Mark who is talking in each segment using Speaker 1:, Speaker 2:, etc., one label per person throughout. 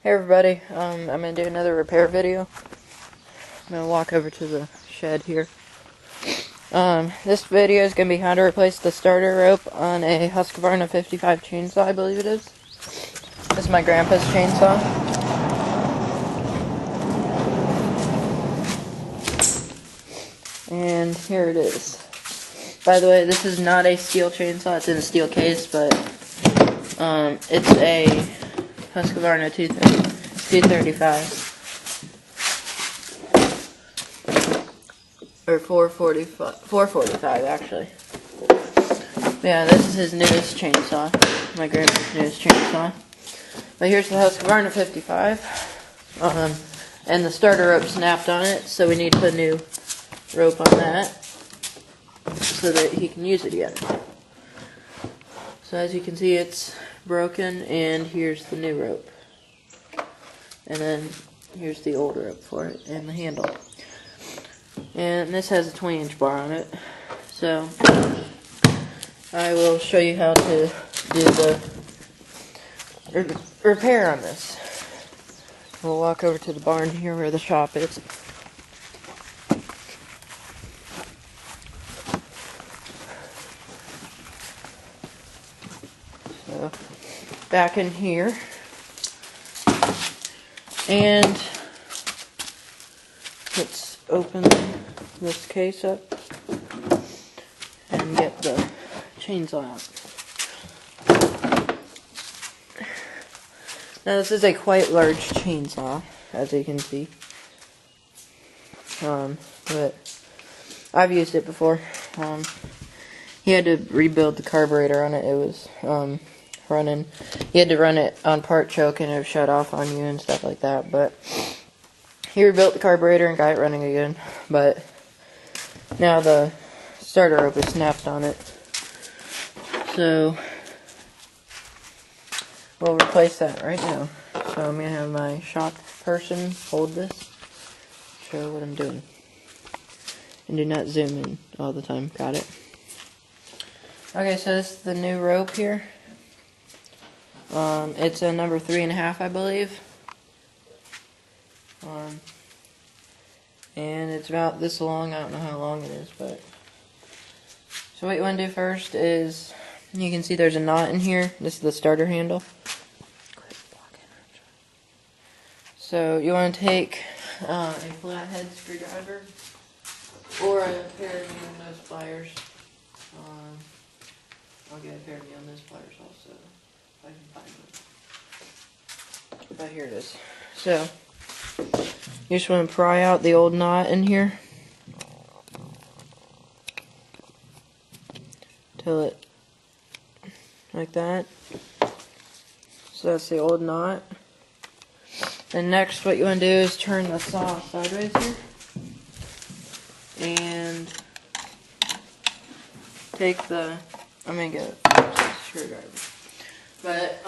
Speaker 1: Hey everybody, I'm going to do another repair video. I'm going to walk over to the shed here. This video is going to be how to replace the starter rope on a Husqvarna 55 chainsaw, I believe it is. This is my grandpa's chainsaw. And here it is. By the way, this is not a steel chainsaw, it's in a steel case, but it's a Husqvarna 235 or 445 actually. Yeah, this is his newest chainsaw, my grandpa's newest chainsaw. But here's the Husqvarna 55, and the starter rope snapped on it, so we need to put a new rope on that so that he can use it again. So as you can see, it's broken, and here's the new rope. And then here's the old rope for it and the handle. And this has a 20-inch bar on it. So I will show you how to do the repair on this. We'll walk over to the barn here where the shop is. So back in here. And let's open this case up and get the chainsaw out. Now this is a quite large chainsaw, as you can see. But I've used it before. He had to rebuild the carburetor on it. It was running. He had to run it on part choke and it would shut off on you and stuff like that. But he rebuilt the carburetor and got it running again. But now the starter rope is snapped on it. So we'll replace that right now. So I'm going to have my shop person hold this, show what I'm doing. And do not zoom in all the time. Got it? Okay, so this is the new rope here. It's a number 3.5, I believe. And it's about this long. I don't know how long it is, but so what you want to do first is, you can see there's a knot in here. This is the starter handle. So you want to take a flathead screwdriver or a pair of needle nose pliers. I'll get a pair of needle nose pliers also, if I can find them. But here it is. So you just want to pry out the old knot in here till it, like that. So that's the old knot. And next what you want to do is turn the saw sideways here and take the, I'm going to get a screwdriver. But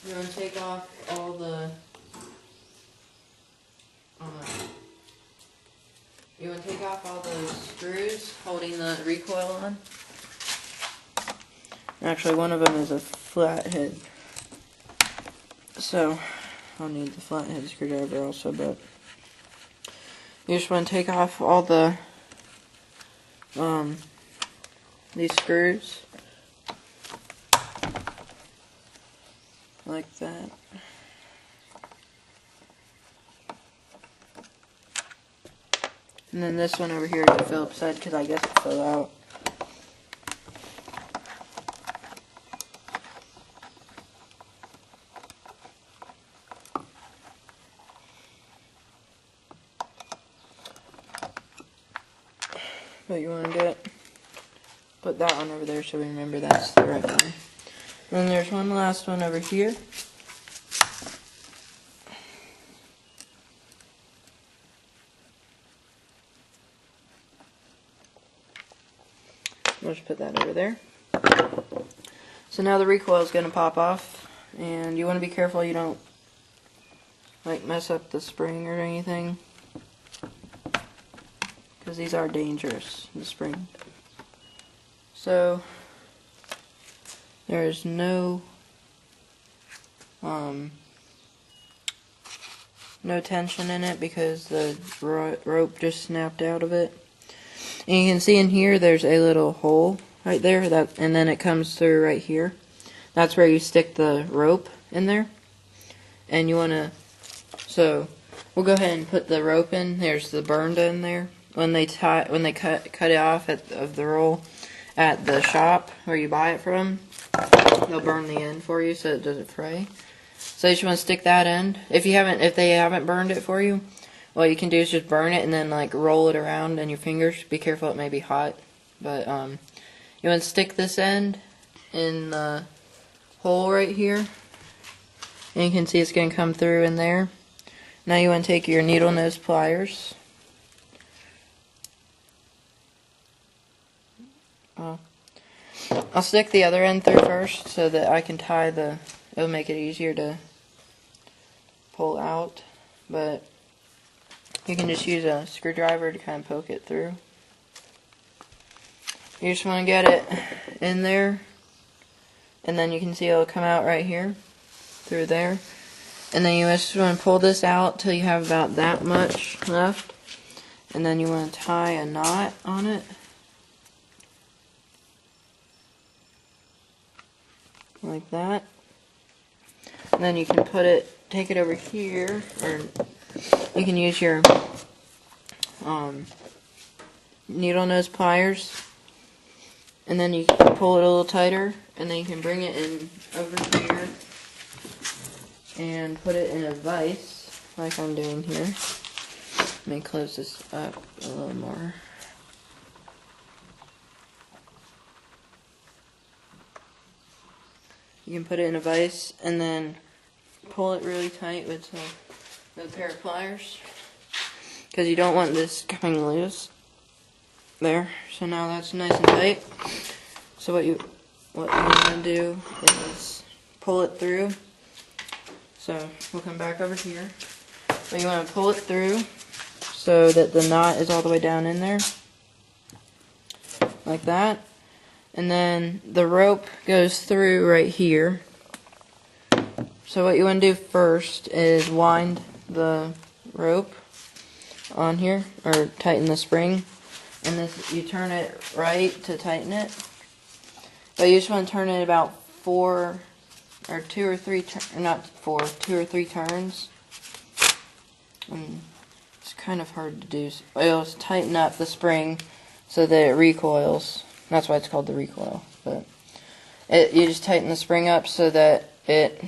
Speaker 1: you want to take off all the those screws holding the recoil on. Actually, one of them is a flathead, so I'll need the flathead screwdriver also. But you just want to take off all the these screws like that. And then this one over here is a Phillips head, because I guess it fell out. But you want to do it, put that one over there so we remember that's the right one. Then there's one last one over here. We'll just put that over there. So now the recoil is going to pop off, and you want to be careful you don't like mess up the spring or anything, because these are dangerous, the spring. So there is no no tension in it because the rope just snapped out of it. And you can see in here there's a little hole right there, and then it comes through right here. That's where you stick the rope in there. And you want to, so we'll go ahead and put the rope in. There's the burned in there. When they cut it off of the roll at the shop where you buy it from, they'll burn the end for you so it doesn't fray. So you just want to stick that end. If they haven't burned it for you, what you can do is just burn it and then like roll it around in your fingers. Be careful, it may be hot. But you want to stick this end in the hole right here. And you can see it's going to come through in there. Now you want to take your needle nose pliers. I'll stick the other end through first so that I can tie it'll make it easier to pull out. But you can just use a screwdriver to kind of poke it through. You just want to get it in there, and then you can see it'll come out right here, through there. And then you just want to pull this out till you have about that much left. And then you want to tie a knot on it. Like that. And then you can take it over here, or you can use your needle nose pliers, and then you can pull it a little tighter, and then you can bring it in over here and put it in a vise like I'm doing here. Let me close this up a little more. You can put it in a vise and then pull it really tight with a pair of pliers, because you don't want this coming loose. There. So now that's nice and tight. So what you want to do is pull it through. So we'll come back over here. But you want to pull it through so that the knot is all the way down in there, like that. And then the rope goes through right here. So what you want to do first is wind the rope on here, or tighten the spring. And this, you turn it right to tighten it. But you just want to turn it about 2 or 3 turns. And it's kind of hard to do. It'll tighten up the spring so that it recoils. That's why it's called the recoil. But you just tighten the spring up so that it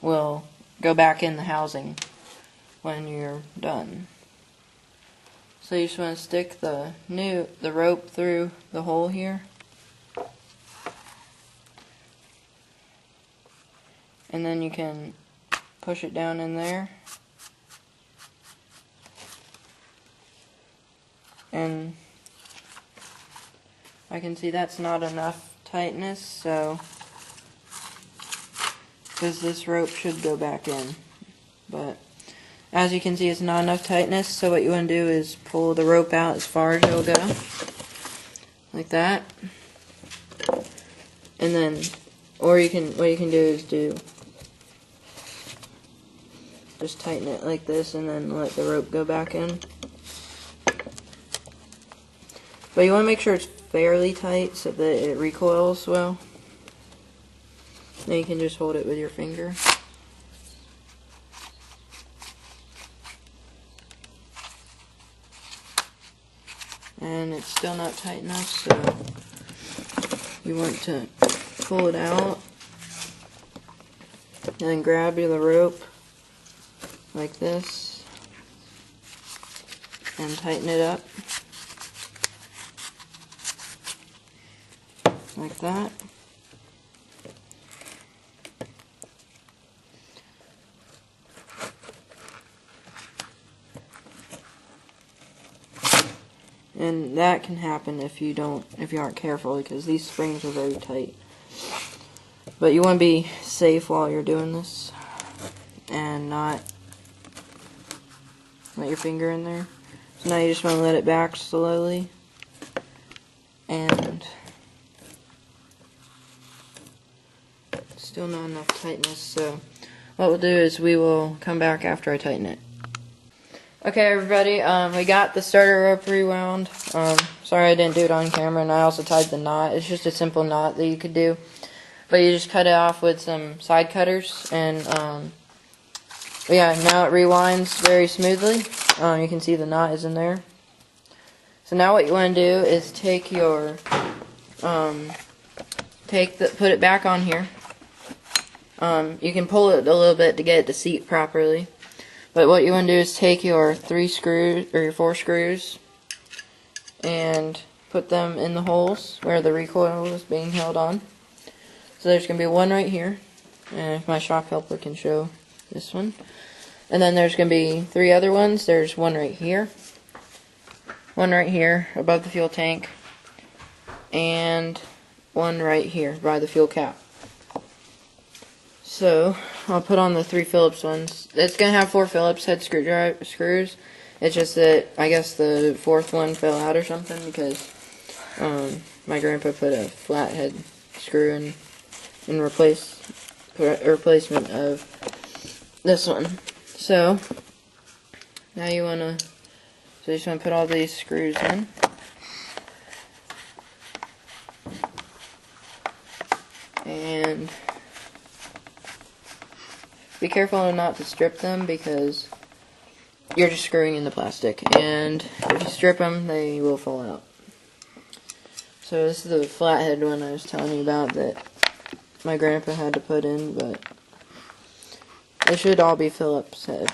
Speaker 1: will go back in the housing when you're done. So you just want to stick the rope through the hole here. And then you can push it down in there. And I can see that's not enough tightness, so because this rope should go back in. But as you can see, it's not enough tightness, so what you want to do is pull the rope out as far as it'll go. Like that. And then, what you can do is just tighten it like this and then let the rope go back in. But you want to make sure it's fairly tight so that it recoils well. Then you can just hold it with your finger. And it's still not tight enough, so you want to pull it out and then grab the rope like this and tighten it up like that. And that can happen if you aren't careful, because these springs are very tight. But you want to be safe while you're doing this and not let your finger in there. So now you just want to let it back slowly, and still not enough tightness. So what we'll do is we will come back after I tighten it. Okay, everybody, we got the starter rope rewound. Sorry I didn't do it on camera, and I also tied the knot. It's just a simple knot that you could do, but you just cut it off with some side cutters, and yeah, now it rewinds very smoothly. You can see the knot is in there. So now what you want to do is take your put it back on here. You can pull it a little bit to get it to seat properly. But what you want to do is take your 3 screws, or your 4 screws, and put them in the holes where the recoil is being held on. So there's going to be one right here, and if my shop helper can show this one. And then there's going to be 3 other ones. There's one right here above the fuel tank, and one right here by the fuel cap. So I'll put on the 3 Phillips ones. It's going to have 4 Phillips head screws. It's just that I guess the 4th one fell out or something because my grandpa put a flathead screw in replacement of this one. So now you want to just want to put all these screws in. And be careful not to strip them because you're just screwing in the plastic, and if you strip them, they will fall out. So this is the flathead one I was telling you about that my grandpa had to put in, but they should all be Phillips head.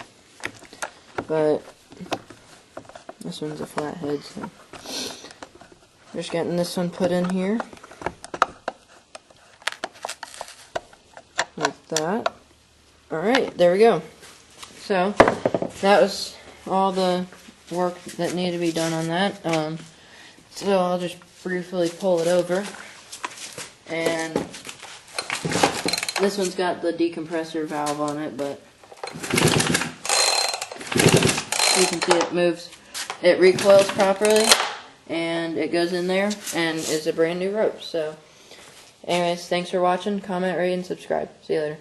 Speaker 1: But this one's a flathead, so just getting this one put in here. Like that. Alright, there we go. So, that was all the work that needed to be done on that. So I'll just briefly pull it over. And this one's got the decompressor valve on it, but you can see it moves. It recoils properly, and it goes in there, and it's a brand new rope. So, anyways, thanks for watching. Comment, rate, and subscribe. See you later.